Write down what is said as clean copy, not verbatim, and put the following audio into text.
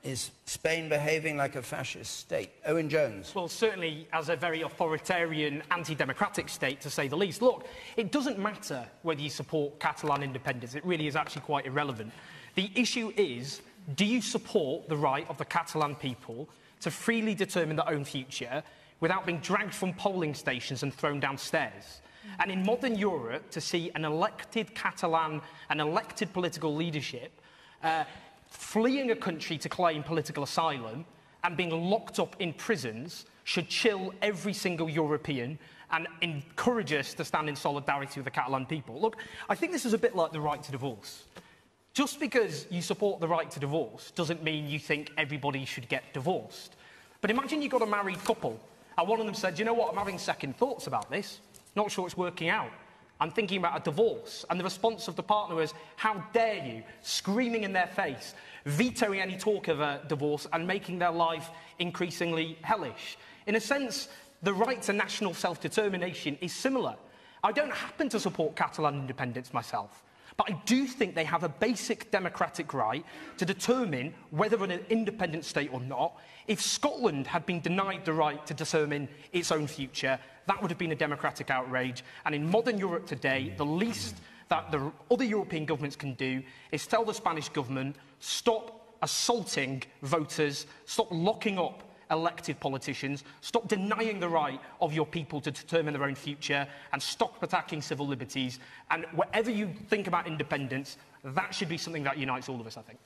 Is Spain behaving like a fascist state? Owen Jones. Well, certainly as a very authoritarian, anti-democratic state, to say the least. Look, it doesn't matter whether you support Catalan independence. It really is actually quite irrelevant. The issue is, do you support the right of the Catalan people to freely determine their own future without being dragged from polling stations and thrown downstairs? And in modern Europe, to see an elected Catalan, an elected political leadership, fleeing a country to claim political asylum and being locked up in prisons should chill every single European and encourage us to stand in solidarity with the Catalan people. Look, I think this is a bit like the right to divorce. Just because you support the right to divorce doesn't mean you think everybody should get divorced. But imagine you've got a married couple and one of them said, you know what, I'm having second thoughts about this. Not sure it's working out. I'm thinking about a divorce. And the response of the partner was, how dare you, screaming in their face, vetoing any talk of a divorce and making their life increasingly hellish. In a sense, the right to national self-determination is similar. I don't happen to support Catalan independence myself, but I do think they have a basic democratic right to determine whether an independent state or not. If Scotland had been denied the right to determine its own future, that would have been a democratic outrage. And in modern Europe today, the least that the other European governments can do is tell the Spanish government, stop assaulting voters, stop locking up elected politicians, stop denying the right of your people to determine their own future, and stop attacking civil liberties. And whatever you think about independence, that should be something that unites all of us, I think.